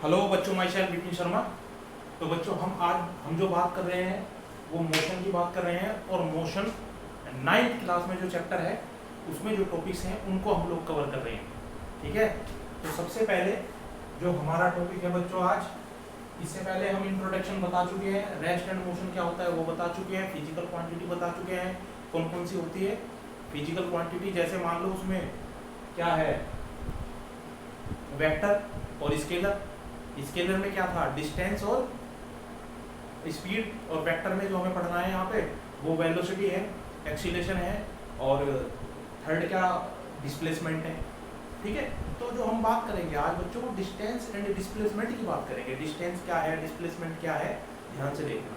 Hello बच्चों, my self Vipin Sharma. तो बच्चों हम जो बात कर रहे हैं वो मोशन की बात कर रहे हैं, और मोशन 9th क्लास में जो चैप्टर है उसमें जो टॉपिक्स हैं उनको हम लोग कवर कर रहे हैं। ठीक है, तो सबसे पहले जो हमारा टॉपिक है बच्चों आज, इससे पहले हम इंट्रोडक्शन बता चुके हैं, रेस्ट एंड मोशन क्या होता है वो बता चुके हैं, फिजिकल क्वांटिटी बता चुके हैं कौन कौन सी होती है। फिजिकल क्वांटिटी जैसे मान लो उसमें क्या है, वेक्टर और स्केलर। स्केलर में क्या था, डिस्टेंस और स्पीड, और वेक्टर में जो हमें पढ़ना है यहाँ पे वो वेलोसिटी है, एक्सीलरेशन है, और थर्ड क्या, डिस्प्लेसमेंट है। ठीक है, तो जो हम बात करेंगे आज बच्चों वो डिस्टेंस एंड डिस्प्लेसमेंट की बात करेंगे। डिस्टेंस क्या है, डिस्प्लेसमेंट क्या है, ध्यान से देखना।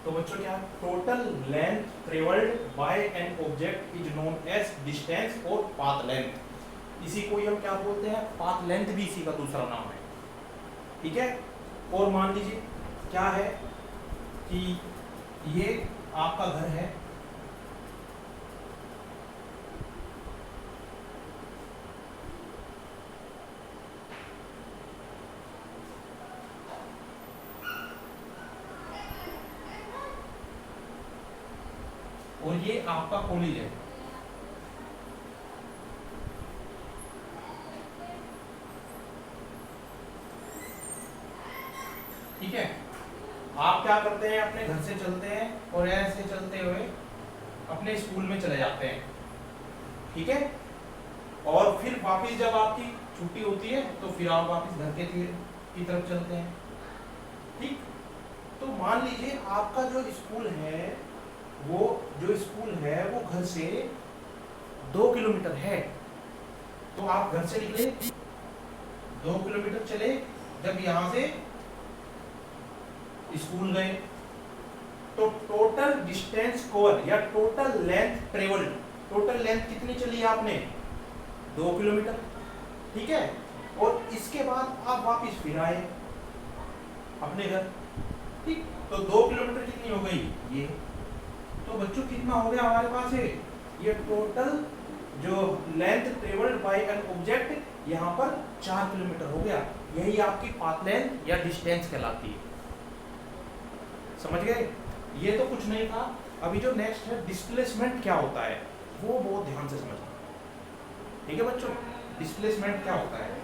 तो बच्चों क्या, total length travelled by an object is known as distance और पाथ लेंथ। इसी को ही हम क्या बोलते हैं, पाथ लेंथ भी इसी का दूसरा नाम है। ठीक है, और मान लीजिए क्या है कि ये आपका घर है, और ये आपका कॉलेज है। ठीक है, आप क्या करते हैं, अपने घर से चलते हैं और ऐसे चलते हुए अपने स्कूल में चले जाते हैं। ठीक है, और फिर वापस जब आपकी छुट्टी होती है तो फिर आप वापस घर के की तरफ चलते हैं। ठीक, तो मान लीजिए आपका जो स्कूल है वो घर से 2 किलोमीटर है, तो आप घर से निकले 2 किलोमीटर चले, जब यहां से स्कूल गए तो टोटल डिस्टेंस कवर या total length travelled, total length कितनी चली आपने, 2 किलोमीटर। ठीक है, और इसके बाद आप वापस फिर आए अपने घर। ठीक, तो 2 किलोमीटर कितनी हो गई ये, तो बच्चों कितना हो गया हमारे पास है, ये टोटल जो length travelled by an object यहाँ पर 4 किलोमीटर हो गया। यही आपकी पाथ लेंथ या डिस्टेंस कहलाती है। समझ गए, ये तो कुछ नहीं था। अभी जो नेक्स्ट है डिस्प्लेसमेंट क्या होता है वो बहुत ध्यान से समझना। ठीक है बच्चों, डिस्प्लेसमेंट क्या होता है।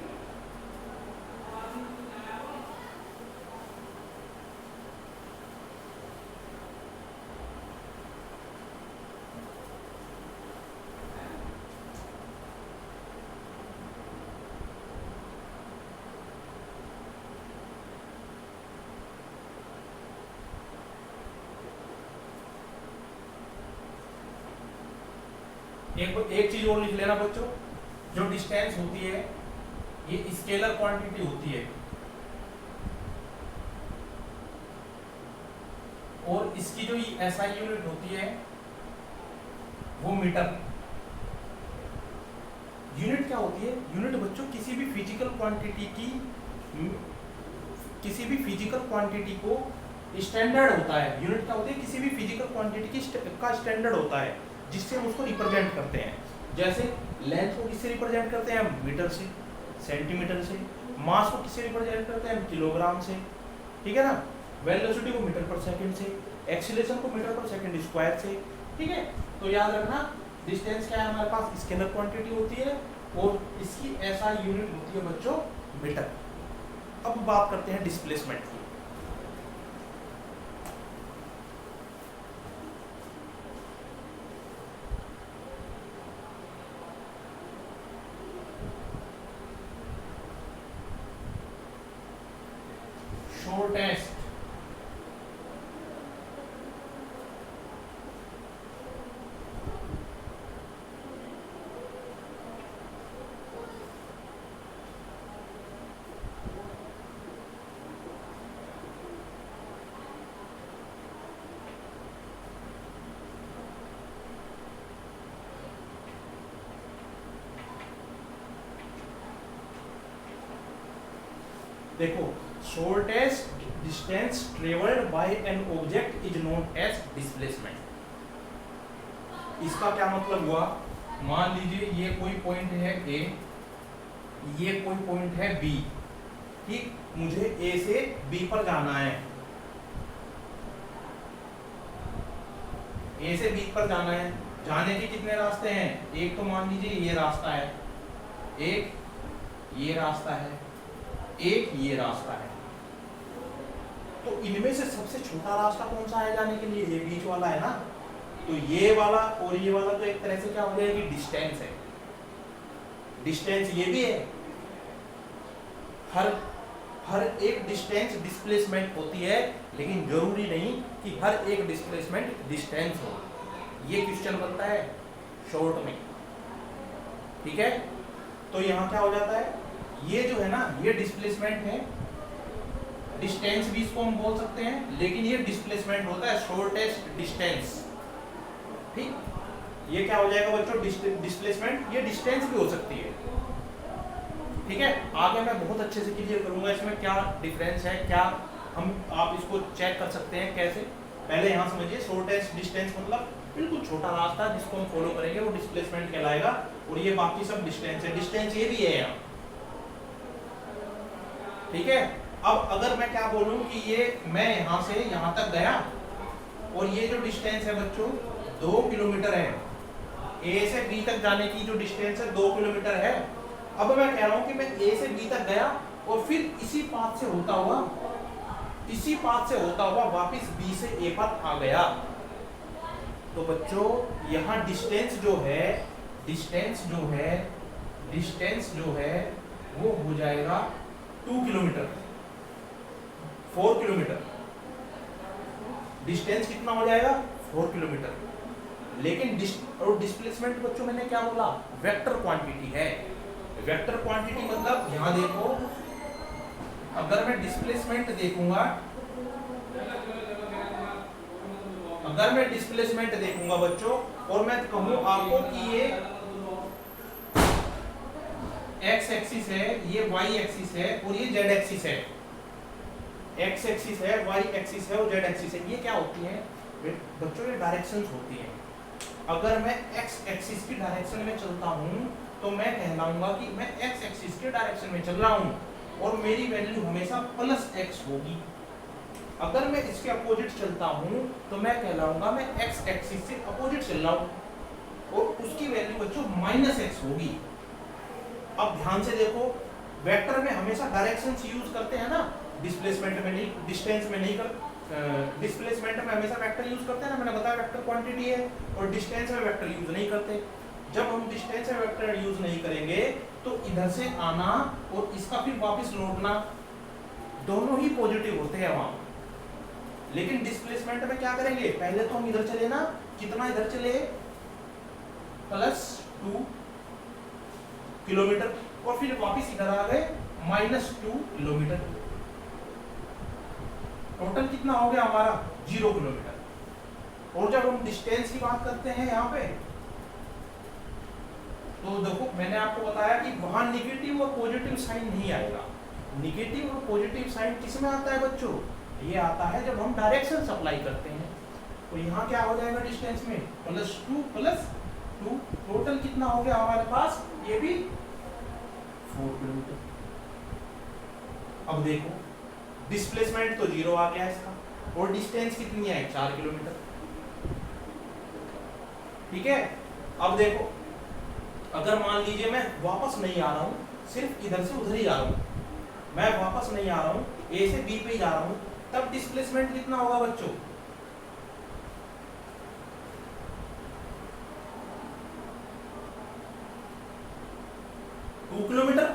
एक चीज और लिख लेना बच्चों, जो डिस्टेंस होती है ये स्केलर क्वांटिटी होती है, और इसकी जो एसआई यूनिट होती है वो मीटर। यूनिट क्या होती है, यूनिट बच्चों किसी भी फिजिकल क्वांटिटी को स्टैंडर्ड होता है। यूनिट क्या होती है, किसी भी फिजिकल क्वांटिटी का स्टैंडर्ड होता है जिससे हम उसको रिप्रेजेंट करते हैं। जैसे लेंथ को किससे रिप्रेजेंट करते हैं, मीटर से, सेंटीमीटर से। मास को किससे रिप्रेजेंट करते हैं, किलोग्राम से। ठीक है ना, वेलोसिटी को मीटर पर सेकंड से, एक्सीलरेशन को मीटर पर सेकंड स्क्वायर से। ठीक है, तो याद रखना डिस्टेंस क्या है हमारे पास, स्केलर क्वांटिटी होती है और इसकी ऐसा यूनिट होती है बच्चों मीटर। अब बात करते हैं डिस्प्लेसमेंट की। शॉर्टेस्ट देखो, shortest distance travelled by an object is known as displacement. इसका क्या मतलब हुआ, मान लीजिए ये कोई पॉइंट है ए, ये कोई पॉइंट है बी, ठीक, मुझे ए से बी पर जाना है, ए से बी पर जाना है। जाने के कितने रास्ते हैं, एक तो मान लीजिए ये रास्ता है, एक ये रास्ता है, एक ये रास्ता है। तो इनमें से सबसे छोटा रास्ता कौन सा है जाने के लिए, ये बीच वाला है ना। तो ये वाला और ये वाला तो एक तरह से क्या हो जाएगी, डिस्टेंस है। डिस्टेंस ये भी है, हर एक डिस्टेंस डिस्प्लेसमेंट होती है, लेकिन जरूरी नहीं कि हर एक डिस्प्लेसमेंट डिस्टेंस हो। ये क्वेश्चन बनता है शॉर्ट में, ठीक है। तो यहाँ क्या हो जाता है, ये जो है ना ये डिस्प्लेसमेंट है, डिस्टेंस भी इसको हम बोल सकते हैं, लेकिन ये डिस्प्लेसमेंट होता है शॉर्टेस्ट डिस्टेंस, ठीक। ये क्या हो जाएगा बच्चों, डिस्प्लेसमेंट, ये डिस्टेंस भी हो सकती है, ठीक है। आगे मैं बहुत अच्छे से क्लियर करूंगा इसमें क्या डिफरेंस है, क्या हम आप इसको चेक कर सकते हैं कैसे। पहले यहाँ समझिए, शॉर्टेस्ट डिस्टेंस मतलब बिल्कुल छोटा रास्ता जिसको हम फॉलो करेंगे वो डिस्प्लेसमेंट कहलाएगा, और ये बाकी सब डिस्टेंस है। डिस्टेंस ये भी है यहाँ, ठीक है। अब अगर मैं क्या बोलूं कि ये मैं यहाँ से यहाँ तक गया और ये जो डिस्टेंस है बच्चों 2 किलोमीटर है, ए से बी तक जाने की जो डिस्टेंस है 2 किलोमीटर है। अब मैं कह रहा हूं कि मैं ए से बी तक गया और फिर इसी पाथ से होता हुआ वापस बी से ए पर आ गया। तो बच्चों यहाँ डिस्टेंस जो है वो हो जाएगा 2 किलोमीटर, 4 किलोमीटर। डिस्टेंस कितना हो जाएगा, 4 किलोमीटर। लेकिन डिस्प्लेसमेंट बच्चों मैंने क्या बोला, वेक्टर क्वांटिटी है। वेक्टर क्वांटिटी मतलब यहाँ देखो, अगर मैं डिस्प्लेसमेंट देखूंगा, बच्चों, और मैं कहूँ आपको कि ये एक्स एक्सिस है, ये वाई एक्सिस है और ये जेड एक्सिस है। एक्स एक्सिस है, वाई एक्सिस है और जेड एक्सिस है। ये क्या होती है बच्चों, ये डायरेक्शंस होती हैं। अगर मैं एक्स एक्सिस की डायरेक्शन में चलता हूँ तो मैं कहलाऊंगा कि मैं एक्स एक्सिस के डायरेक्शन में चल रहा हूँ और मेरी वैल्यू हमेशा प्लस एक्स होगी। अगर मैं इसके अपोजिट चलता हूँ तो मैं कहलाऊंगा मैं एक्स एक्सिस से अपोजिट चल रहा हूँ और उसकी वैल्यू बच्चों माइनस एक्स होगी। अब ध्यान से देखो, वेक्टर में हमेशा डायरेक्शंस यूज करते हैं ना, डिस्प्लेसमेंट में नहीं, डिस्टेंस में नहीं कर, डिस्प्लेसमेंट में हमेशा वेक्टर यूज करते हैं ना, मैंने बताया वेक्टर क्वांटिटी है, और डिस्टेंस में वेक्टर यूज नहीं करते। जब हम डिस्टेंस में वेक्टर यूज नहीं करेंगे तो इधर से आना और इसका फिर वापस लौटना दोनों ही पॉजिटिव होते हैं वहां। लेकिन डिस्प्लेसमेंट में क्या करेंगे, पहले तो हम इधर चले ना, कितना इधर चले, +2 किलोमीटर, और फिर वापस इधर आ गए -2 किलोमीटर। टोटल कितना हो गया हमारा, 0 किलोमीटर। और जब हम डिस्टेंस की बात करते हैं यहाँ पे, तो देखो मैंने आपको बताया कि वहां निगेटिव और पॉजिटिव साइन नहीं आएगा। निगेटिव और पॉजिटिव साइन किस में आता है बच्चों, ये आता है जब हम डायरेक्शन अप्लाई करते हैं। तो यहाँ क्या हो जाएगा डिस्टेंस में, +2 + 2, टोटल कितना हो गया हमारे पास, ये भी 4 किलोमीटर। अब देखो डिस्प्लेसमेंट तो 0 आ गया इसका, और डिस्टेंस कितनी है, 4 किलोमीटर, ठीक है। अब देखो, अगर मान लीजिए मैं वापस नहीं आ रहा हूं, सिर्फ इधर से उधर ही जा रहा हूं, मैं वापस नहीं आ रहा हूं, ए से बी पे ही जा रहा हूं, तब डिस्प्लेसमेंट कितना होगा बच्चों? 2 किलोमीटर।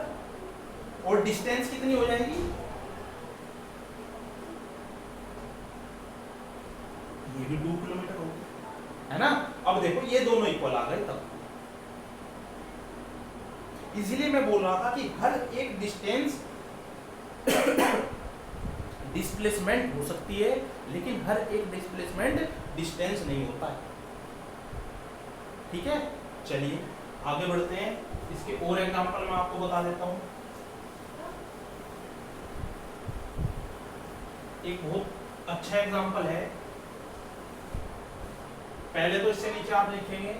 और डिस्टेंस कितनी हो जाएगी? ये भी 2 किलोमीटर होगी, है ना। अब देखो ये दोनों इक्वल आ गए, तब इसीलिए मैं बोल रहा था कि हर एक डिस्टेंस डिस्प्लेसमेंट हो सकती है, लेकिन हर एक डिस्प्लेसमेंट डिस्टेंस नहीं होता है। ठीक है, चलिए आगे बढ़ते हैं। इसके और एग्जांपल मैं आपको बता देता हूं। एक बहुत अच्छा एग्जांपल है, पहले तो इससे नीचे आप लिखेंगे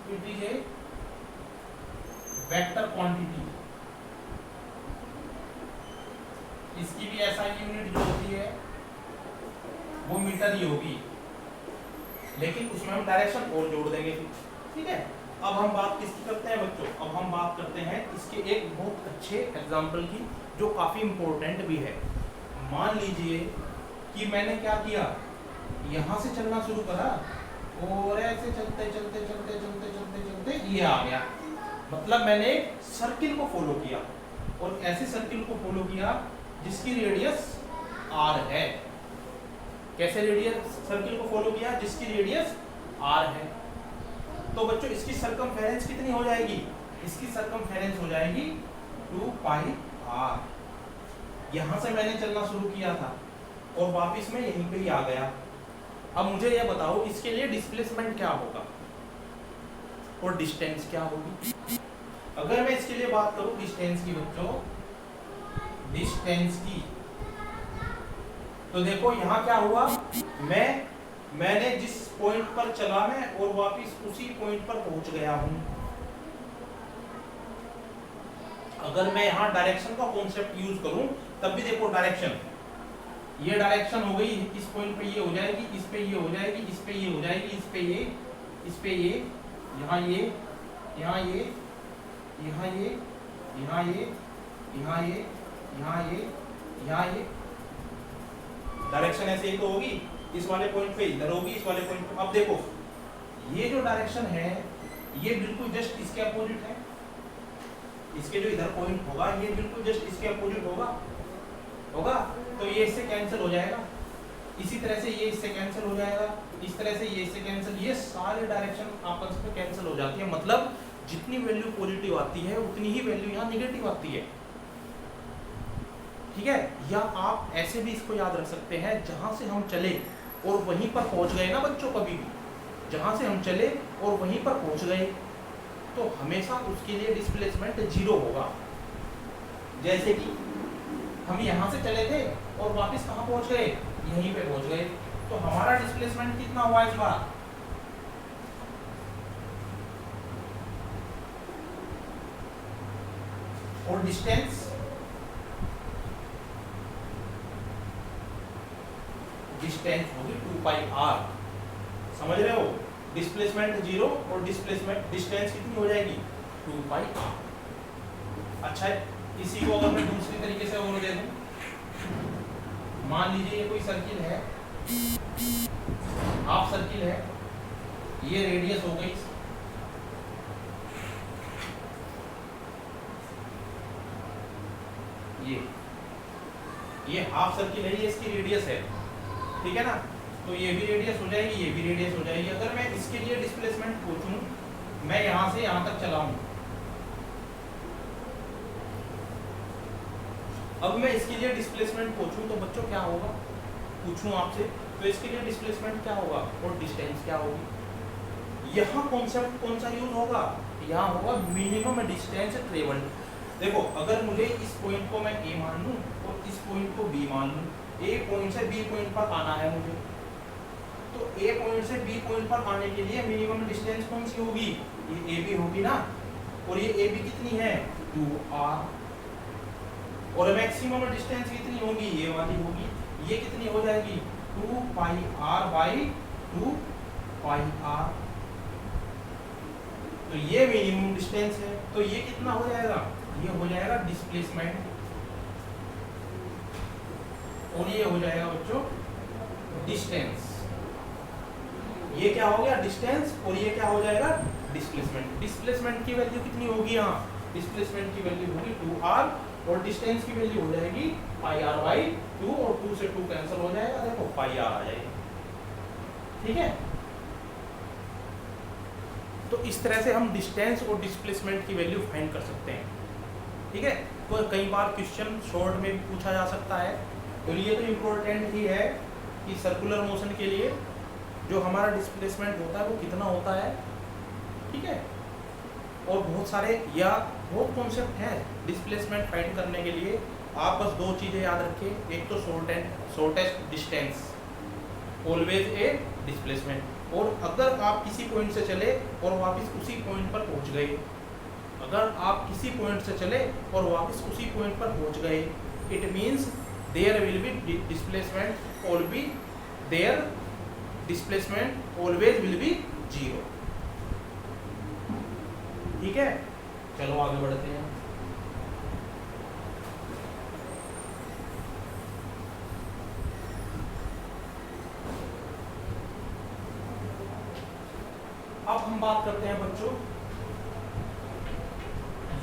it is a vector quantity. इसकी भी ऐसा यूनिट जो होती है वो मीटर ही होगी, लेकिन उसमें हम डायरेक्शन और जोड़ देंगे फिर। ठीक है, अब हम बात किसकी करते हैं बच्चों? अब हम बात करते हैं इसके एक बहुत अच्छे एग्जाम्पल की, जो काफी इंपॉर्टेंट भी है। मान लीजिए कि मैंने क्या किया, यहां से चलना शुरू करा और ऐसे चलते चलते चलते चलते चलते चलते ये आ गया, मतलब मैंने सर्किल को फॉलो किया, और ऐसे सर्किल को फॉलो किया जिसकी रेडियस r है। कैसे रेडियस सर्किल को फॉलो किया? जिसकी रेडियस r है। तो बच्चों इसकी सरकमफेरेंस कितनी हो जाएगी? इसकी सरकमफेरेंस हो जाएगी 2 पाई r। यहां से मैंने चलना शुरू किया था और वापस मैं यहीं पे ही आ गया। अब मुझे यह बताओ इसके लिए डिस्प्लेसमेंट क्या होगा और डिस्टेंस क्या होगी? अगर मैं इसके लिए बात करूं डिस्टेंस की बच्चों, डिस्टेंस की, तो देखो यहां क्या हुआ, मैंने जिस पॉइंट पर चला मैं और वापस उसी पॉइंट पर पहुंच गया हूं। अगर मैं यहां डायरेक्शन का कॉन्सेप्ट यूज करूं तब भी देखो डायरेक्शन, ये डायरेक्शन हो गई, इस पॉइंट पे ये हो जाएगी, इस पे ये हो जाएगी, इस पे ये हो जाएगी, इस पे ये, इस पे ये, यहाँ ये, यहाँ ये, यहाँ ये, यहाँ ये, यहाँ ये, यहाँ ये, यहाँ ये, डायरेक्शन ऐसे ही तो होगी। इस वाले पॉइंट पे इधर होगी, इस वाले पॉइंट पे। अब देखो ये जो डायरेक्शन है ये बिल्कुल जस्ट इसके अपोजिट है। इसके जो इधर पॉइंट होगा ये बिल्कुल जस्ट इसके अपोजिट होगा, तो ये इससे कैंसिल हो जाएगा। इसी तरह से ये इससे कैंसिल हो जाएगा, इस तरह से ये इससे कैंसिल, ये सारे डायरेक्शन आपस में कैंसिल हो जाती है। मतलब जितनी वैल्यू पॉजिटिव आती है उतनी ही वैल्यू यहाँ निगेटिव आती है। ठीक है, या आप ऐसे भी इसको याद रख सकते हैं, जहां से हम चले और वहीं पर पहुंच गए ना बच्चों, कभी भी जहां से हम चले और वहीं पर पहुंच गए तो हमेशा उसके लिए डिस्प्लेसमेंट 0 होगा। जैसे कि हम यहां से चले थे और वापस कहां पहुंच गए, यहीं पे पहुंच गए, तो हमारा डिस्प्लेसमेंट कितना हुआ इस बार? और डिस्टेंस होगी 2 पाई r। समझ रहे हो? डिस्प्लेसमेंट 0 और डिस्प्लेसमेंट डिस्टेंस कितनी हो जाएगी? 2 पाई r। अच्छा है, इसी को अगर मैं दूसरी तरीके से और दे दूं, मान लीजिए ये कोई सर्किल है, हाफ सर्किल है, ये रेडियस हो गई, ये हाफ सर्किल है, ये इसकी रेडियस है। ठीक है ना, तो ये भी रेडियस हो जाएगी, ये भी रेडियस हो जाएगी। अगर मैं इसके लिए डिस्प्लेसमेंट पूछूं, मैं यहां से यहां तक चला हूं, अब मैं इसके लिए डिस्प्लेसमेंट पूछूं तो बच्चों क्या होगा, पूछूं आपसे, तो इसके लिए डिस्प्लेसमेंट क्या होगा और डिस्टेंस क्या होगी? यहाँ कॉन्सेप्ट कौन सा यूज होगा? यहाँ होगा मिनिमम डिस्टेंस ट्रेवल्ड। देखो अगर मुझे इस पॉइंट को मैं ए मान लूं और इस पॉइंट को बी मान लूं, ए पॉइंट से बी पॉइंट पर आना है मुझे, तो ए पॉइंट से बी पॉइंट पर आने के लिए मिनिमम डिस्टेंस कौन सी होगी? ये ए बी होगी ना, और ये ए बी कितनी है? 2r। और मैक्सिमम डिस्टेंस कितनी होगी? ये वाली होगी, ये कितनी हो जाएगी? 2 पाई r बाई 2 पाई r। तो ये मिनिमम डिस्टेंस है, तो ये कितना हो जाएगा, ये हो जाएगा डिस्प्लेसमेंट, और ये हो जाएगा बच्चों डिस्टेंस। ये क्या हो गया डिस्टेंस, और ये क्या हो जाएगा डिस्प्लेसमेंट। डिस्प्लेसमेंट की वैल्यू कितनी होगी, यहाँ डिस्प्लेसमेंट की वैल्यू होगी 2r, और डिस्टेंस की वैल्यू हो जाएगी πr/2, और 2 से 2 कैंसिल हो जाएगा, देखो πr आ जाएगी। ठीक है, तो इस तरह से हम डिस्टेंस और डिस्प्लेसमेंट की वैल्यू फाइंड कर सकते हैं। ठीक है, तो कई बार क्वेश्चन शॉर्ट में भी पूछा जा सकता है, तो ये तो इम्पोर्टेंट ही है कि सर्कुलर मोशन के लिए जो हमारा डिस्प्लेसमेंट होता है वो कितना होता है। ठीक है, और बहुत सारे या बहुत कॉन्सेप्ट हैं डिस्प्लेसमेंट फाइंड करने के लिए। आप बस दो चीज़ें याद रखें, एक तो shortest distance always a displacement, और अगर आप किसी पॉइंट से चले और वापस उसी पॉइंट पर पहुंच गए, अगर आप किसी पॉइंट से चले और वापस उसी पॉइंट पर पहुंच गए, it means there will be displacement all be there displacement always will be 0। ठीक है, चलो आगे बढ़ते हैं। अब हम बात करते हैं बच्चों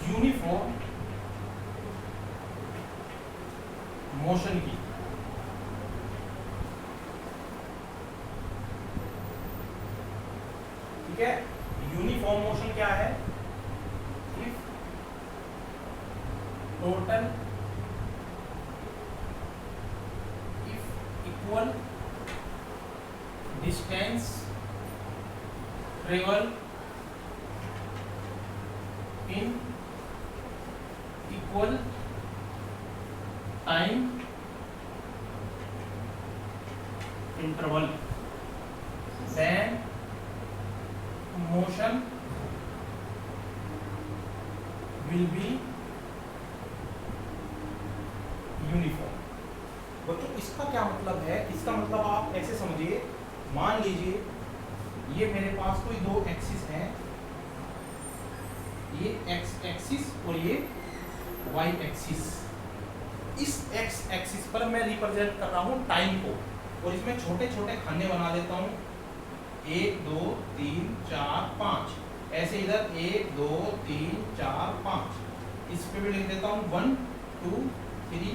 यूनिफॉर्म मोशन की। ठीक है, यूनिफॉर्म मोशन क्या है, if total if equal distance travel in equal time interval, then motion will be uniform। बच्चों इसका क्या मतलब है, इसका मतलब आप ऐसे समझिए, मान लीजिए ये मेरे पास कोई दो एक्सिस हैं, ये एक्स एक्सिस और ये वाई एक्सिस। इस एक्स एक्सिस पर मैं रिप्रेजेंट कर रहा हूँ टाइम को, और इसमें छोटे छोटे खाने बना देता हूँ, 1 2 3 4 5, ऐसे इधर 1 2 3 4 5, इस पे भी लिख देता हूँ 1 2 3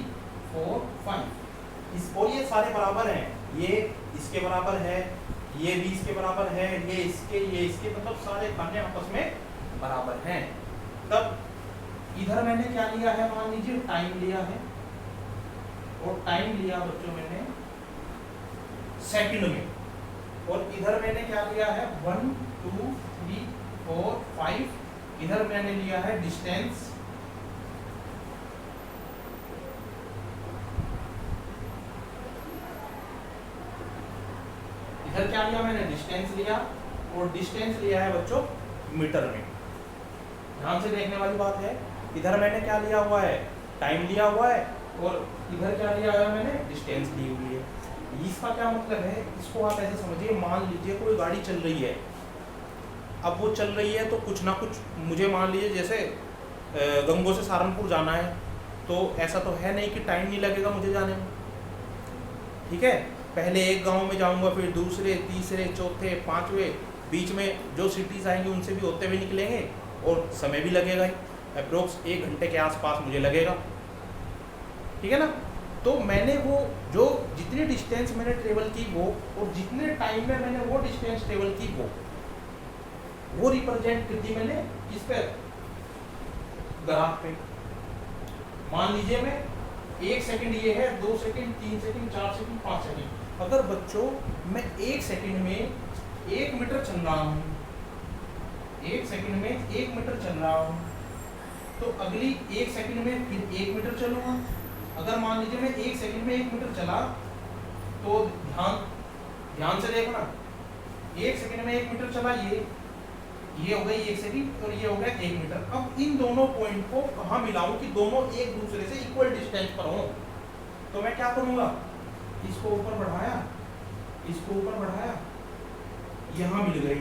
4 5। इस और ये सारे बराबर हैं, ये इसके बराबर है, ये भी इसके बराबर है, ये इसके, मतलब सारे खाने आपस में बराबर हैं। तब इधर मैंने क्या लिया है, मान लीजिए टाइम लिया है, और टाइम लिया बच्चों मैंने सेकंड में, और इधर मैंने क्या लिया है 1 2 3 4 5, इधर मैंने लिया है डिस्टेंस, इधर क्या लिया मैंने डिस्टेंस लिया, और डिस्टेंस लिया है बच्चों मीटर में। ध्यान से देखने वाली बात है, इधर मैंने क्या लिया हुआ है टाइम लिया हुआ है, और इधर क्या लिया हुआ है मैंने डिस्टेंस ली हुई है। इसका क्या मतलब है, इसको आप ऐसे समझिए, मान लीजिए कोई गाड़ी चल रही है, अब वो चल रही है तो कुछ ना कुछ, मुझे मान लीजिए जैसे गंगो से सहारनपुर जाना है, तो ऐसा तो है नहीं कि टाइम नहीं लगेगा मुझे जाने में। ठीक है, पहले एक गांव में जाऊंगा, फिर दूसरे, तीसरे, चौथे, पांचवे, बीच में जो सिटीज़ आएंगी उनसे भी होते हुए निकलेंगे, और समय भी लगेगा ही, अप्रोक्स 1 घंटे के आसपास मुझे लगेगा। ठीक है ना, तो मैंने वो जो जितनी डिस्टेंस मैंने ट्रेवल की वो, और जितने टाइम में मैंने वो डिस्टेंस ट्रेवल की वो रिप्रेजेंट कर दी मैंने किस पे, ग्राफ पे। मान लीजिए मैं 1 सेकंड ये है, 2 सेकंड 3 सेकंड 4 सेकंड 5 सेकंड। अगर बच्चों मैं 1 सेकंड में 1 मीटर चल रहा हूँ, 1 सेकंड में 1 मीटर चल रहा हूँ, तो अगली 1 सेकंड में फिर 1 मीटर चलूँगा। अगर मान लीजिए मैं 1 सेकंड में 1 मीटर चला, तो ध्यान से देखना, 1 सेकंड में 1 मीटर चला, ये हो गई 1 सेकंड, और ये हो गया 1 मीटर। अब इन दोनों पॉइंट को कहाँ मिलाऊं कि दोनों एक दूसरे से इक्वल डिस्टेंस पर हों, तो मैं क्या करूँगा, इसको ऊपर बढ़ाया, इसको ऊपर बढ़ाया, यहाँ मिल गई।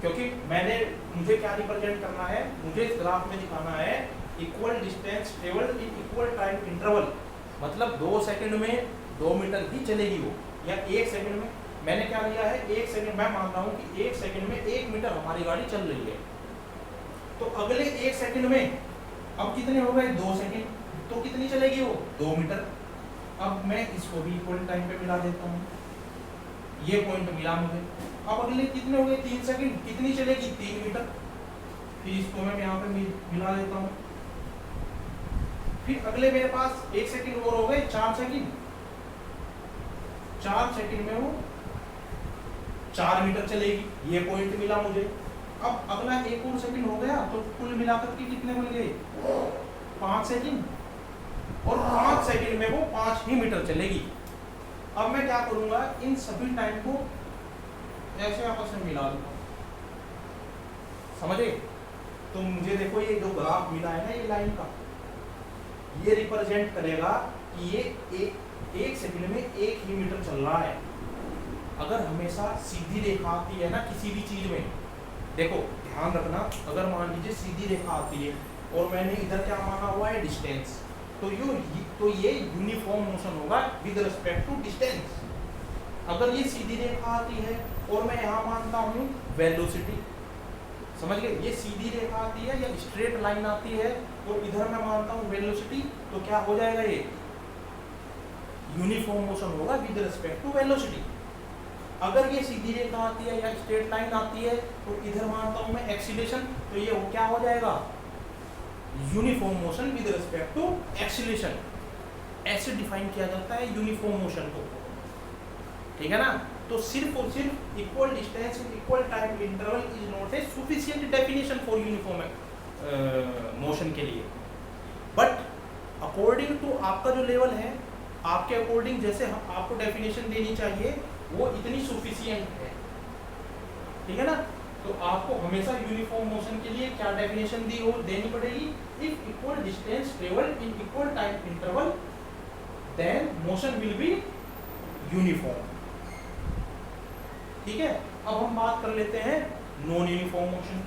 क्योंकि मुझे क्या रिप्रेजेंट करना है, मुझे इस ग्राफ में दिखाना है equal distance travel in equal time interval, मतलब 2 सेकंड में 2 मीटर ही चलेगी वो, या 1 सेकंड में। मैंने क्या लिया है 1 सेकंड, मैं मान रहा हूँ कि 1 सेकंड में 1 मीटर हमारी गाड़ी चल रही है, तो अगले 1 सेकंड में अब कितने हो गए 2 सेकंड, तो कितनी चलेगी वो 2 मीटर। अब मैं इसको भी इक्वल टाइम पे मिला देता हूँ, ये पॉइंट मिला मुझे। अब अगले कितने हो गए 3 सेकंड, कितनी चलेगी 3 मीटर, फिर इसको मैं यहाँ पे मिला देता हूँ। फिर अगले मेरे पास 1 सेकंड और हो गए 4 सेकंड, 4 सेकंड में वो 4 मीटर चलेगी, ये पॉइंट मिला मुझे। अब अगला 1 और सेकंड हो गया, तो कुल मिलाकर के कितने बन गए 5 सेकंड, और 5 सेकंड में वो 5 ही मीटर चलेगी। अब मैं क्या करूंगा, इन सभी टाइम को ऐसे आपस में मिला दूंगा, समझे। तो मुझे देखो ये जो ग्राफ मिला है ना ये लाइन का, ये रिप्रेजेंट करेगा कि ये एक सेकंड में 1 ही मीटर चल रहा है। अगर हमेशा सीधी रेखा आती है ना किसी भी चीज में, देखो ध्यान रखना, अगर मान लीजिए सीधी रेखा आती है और मैंने इधर क्या माना हुआ है डिस्टेंस, तो ये यूनिफॉर्म मोशन होगा विद रिस्पेक्ट टू डिस्टेंस। अगर ये सीधी रेखा आती है और मैं यहाँ मानता हूँ वेलोसिटी, समझ गए, ये सीधी रेखा आती है या स्ट्रेट लाइन आती है और इधर मैं मानता हूँ वेलोसिटी, तो क्या हो जाएगा ये यूनिफॉर्म मोशन होगा विद रिस्पेक्ट टू वेलोसिटी। अगर ये सीधी रेखा आती है या स्ट्रेट लाइन आती है तो इधर मानता हूँ मैं एक्सीलरेशन, तो ये क्या हो जाएगा uniform motion with respect to acceleration. ऐसे डिफाइन किया जाता है यूनिफॉर्म मोशन को, ठीक है ना। तो सिर्फ और सिर्फ equal distance in equal time interval is not a sufficient definition for uniform motion के लिए, बट अकॉर्डिंग टू आपका जो लेवल है, आपके अकॉर्डिंग जैसे आपको डेफिनेशन देनी चाहिए वो इतनी सफिशिएंट है, ठीक है ना। तो आपको हमेशा यूनिफॉर्म मोशन के लिए क्या डेफिनेशन देनी पड़ेगी, if equal distance travel in equal time interval then motion will be uniform, ठीक है। अब हम बात कर लेते हैं नॉन यूनिफॉर्म मोशन।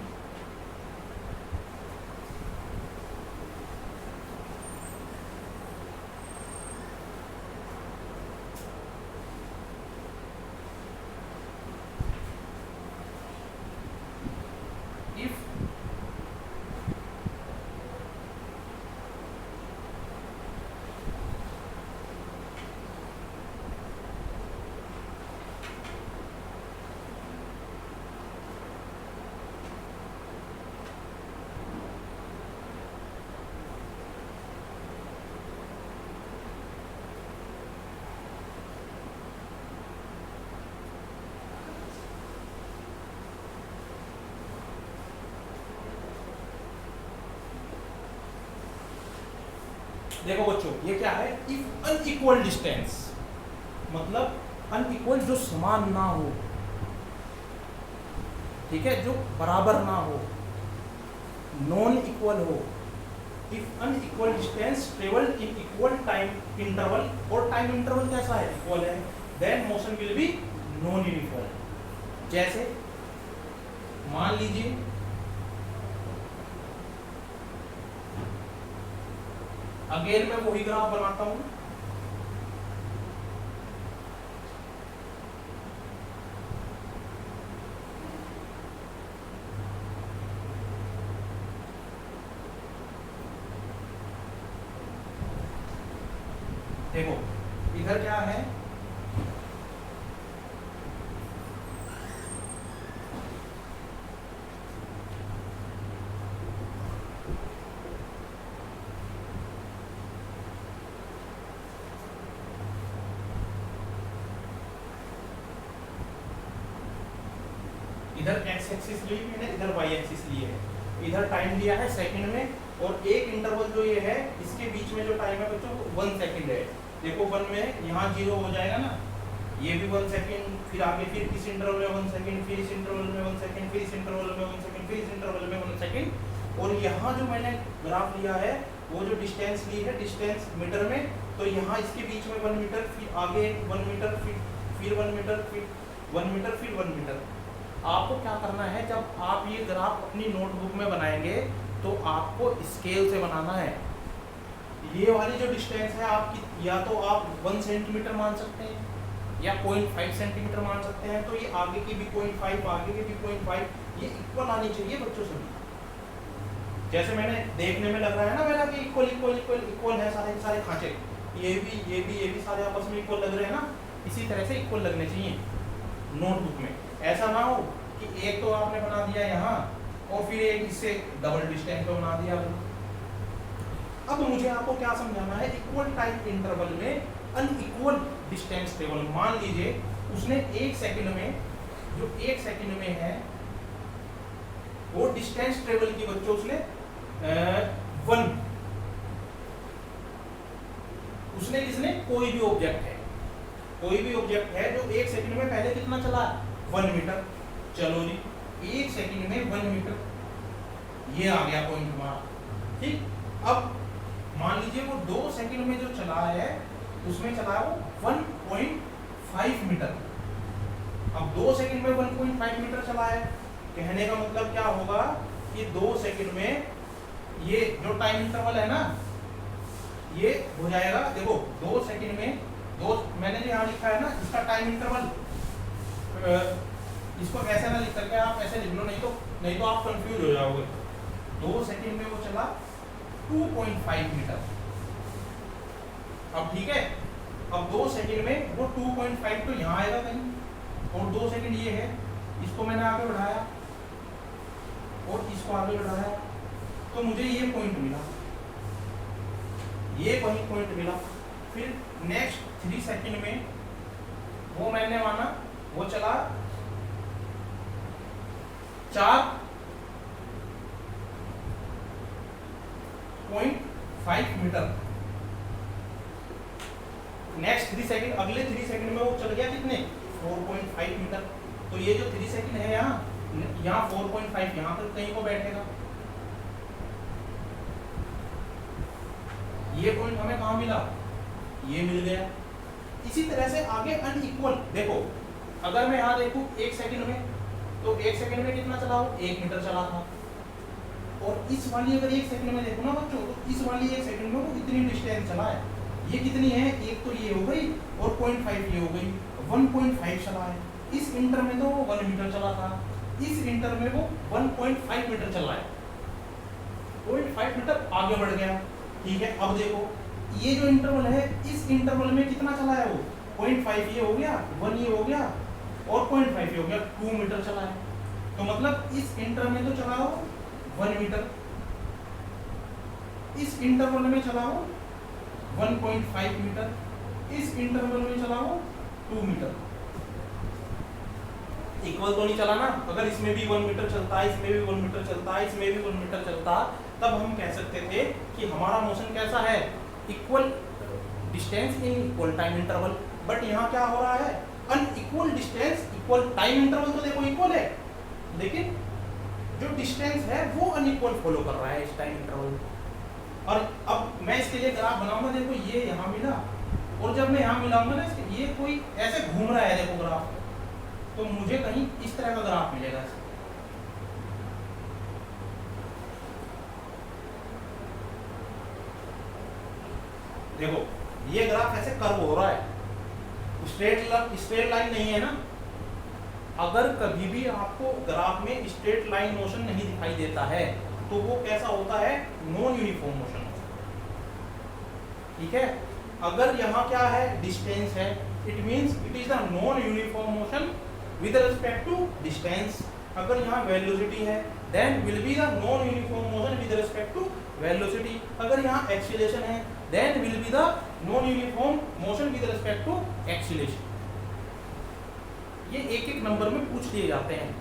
देखो बच्चों ये क्या है, इफ अनइक्वल डिस्टेंस, मतलब अनइक्वल जो समान ना हो, ठीक है, जो बराबर ना हो, नॉन इक्वल हो, if unequal distance travel in equal time interval, और टाइम इंटरवल कैसा है इक्वल है, then motion will be non uniform. जैसे मान लीजिए अगेन मैं वही ग्राफ बनाता हूं, देखो इधर क्या है, इधर एक्स एक्सिस ली मैंने, इधर वाई एक्सिस ली है, इधर टाइम दिया है सेकंड में, और एक इंटरवल जो ये है इसके बीच में जो टाइम है बच्चों 1 सेकंड है। देखो 1 में यहाँ 0 हो जाएगा ना, ये भी 1 सेकंड, फिर आगे फिर इस इंटरवल में 1 सेकंड, फिर इस इंटरवल में 1 सेकंड, फिर इस इंटरवल में 1 सेकंड, फिर इस इंटरवल में 1 सेकंड। और यहाँ जो मैंने ग्राफ लिया है वो जो डिस्टेंस ली है, डिस्टेंस मीटर में, तो यहाँ इसके बीच में 1 मीटर, फिर आगे 1 मीटर, फिर 1 मीटर, फिर 1 मीटर, फिर 1 मीटर, आपको क्या करना है, जब आप ये ग्राफ अपनी नोटबुक में बनाएंगे तो आपको स्केल से बनाना है। ये वाली जो डिस्टेंस है आपकी, या तो आप 1 सेंटीमीटर मान सकते हैं या 0.5 सेंटीमीटर मान सकते हैं। तो ये आगे की भी 0.5, आगे की भी 0.5, ये इक्वल आनी चाहिए बच्चों से। जैसे मैंने देखने में लग रहा है ना मेरा कि इक्वल इक्वल इक्वल इक्वल है सारे सारे खांचे, ये भी सारे आपस में इक्वल लग रहे हैं ना, इसी तरह से इक्वल लगने चाहिए नोटबुक में। ऐसा ना हो कि एक तो आपने बना दिया यहाँ और फिर एक इससे डबल डिस्टेंस पे बना दिया। अब मुझे आपको क्या समझाना है, इक्वल टाइम इंटरवल में अनइक्वल डिस्टेंस टेबल। मान लीजिए उसने 1 सेकंड में, जो 1 सेकंड में है वो डिस्टेंस टेबल की बच्चों उसने 1, उसने किसने, कोई भी ऑब्जेक्ट है, कोई भी ऑब्जेक्ट है जो 1 सेकंड में पहले कितना चला, 1 मीटर। चलो जी 1 सेकंड में 1 मीटर, ये आ गया पॉइंट हमारा। ठीक, अब मान लीजिए वो 2 सेकंड में जो चला है उसमें चला है वो 1.5 मीटर। अब 2 सेकंड में 1.5 मीटर चला है, कहने का मतलब क्या होगा कि 2 सेकंड में ये जो टाइम इंटरवल है ना, ये हो जाएगा, देखो 2 सेकंड में, मैंने जो यहाँ लिखा है ना इसका टाइम इंटरवल, इसको ऐसे ना लिख करके आप ऐसे लिख लो, नहीं तो आप कंफ्यूज हो जाओगे। 2 सेकंड में वो चला 2.5 मीटर। अब ठीक है, अब 2 सेकंड में वो 2.5 तो यहाँ आएगा कहीं, और 2 सेकंड ये है, इसको मैंने आगे बढ़ाया और इसको आगे बढ़ाया, तो मुझे ये पॉइंट मिला, ये वही पॉइंट मिला। फिर नेक्स्ट 3 सेकंड में वो मैंने माना वो चला 4.5 मीटर। नेक्स्ट 3 सेकंड, अगले 3 सेकंड में वो चल गया कितने, 4.5 मीटर। तो ये जो 3 सेकंड है यहाँ 4.5 यहाँ पर कहीं को बैठेगा। ये पॉइंट हमें कहाँ मिला, ये मिल गया। इसी तरह से आगे अनइक्वल, देखो अगर मैं यहाँ देखूँ 1 सेकंड में, तो 1 सेकंड में कितना चला हो, 1 मीटर चला था। और इस वाली अगर 1 सेकंड में देखो ना बच्चों, तो इस वाली 1 सेकंड में वो कितनी डिस्टेंस चला है, ये कितनी है, एक तो ये हो गई और 0.5 ये हो गई, 1.5 चला है। इस इंटर में तो वो 1 मीटर चला था, इस इंटर में वो 1.5 मीटर चला है, 0.5 मीटर आगे बढ़ गया। ठीक है, अब देखो ये जो इंटरवल है, इस इंटरवल में कितना चला है वो, 0.5 ये हो गया, 1 ये हो गया और 0.5 ये हो गया, 2 मीटर चला है। तो मतलब इस इंटर में तो चला हो 1 मीटर, इस इंटरवल में चला हो 1.5 मीटर, इस इंटरवल में चला हो 2 मीटर। इक्वल तो नहीं चला ना, अगर इसमें भी 1 मीटर चलता है, इसमें भी 1 मीटर चलता है, इसमें भी 1 मीटर चलता, तब हम कह सकते थे कि हमारा मोशन कैसा है, equal distance in equal time interval. But यहाँ क्या हो रहा है, unequal distance equal time interval. तो देखो इक्वल है, लेकिन जो डिस्टेंस है वो अनइक्वल फॉलो कर रहा है इस टाइम इंटरवल। और अब मैं इसके लिए ग्राफ बनाऊंगा, देखो ये यहाँ मिला और जब मैं यहाँ मिलाऊंगा ना ये कोई ऐसे घूम रहा है, देखो ग्राफ, तो मुझे कहीं इस तरह का ग्राफ मिलेगा। देखो ये ग्राफ ऐसे कर्व हो रहा है, स्ट्रेट लाइन नहीं है ना। अगर कभी भी आपको ग्राफ में स्ट्रेट लाइन मोशन नहीं दिखाई देता है तो वो कैसा होता है, नॉन यूनिफॉर्म मोशन। ठीक है, अगर यहाँ क्या है, डिस्टेंस है, it means it is the non uniform motion with respect to distance. अगर यहाँ वेलोसिटी है then will be the non uniform motion with respect to velocity. अगर यहाँ एक्सीलरेशन है then will be the non uniform motion with respect to acceleration. ये एक एक number में पूछ लिए जाते हैं।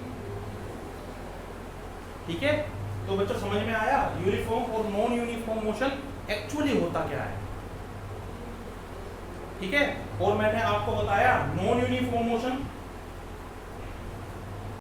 ठीक है, तो बच्चों समझ में आया यूनिफॉर्म और नॉन यूनिफॉर्म मोशन एक्चुअली होता क्या है। ठीक है, और मैंने आपको बताया नॉन यूनिफॉर्म मोशन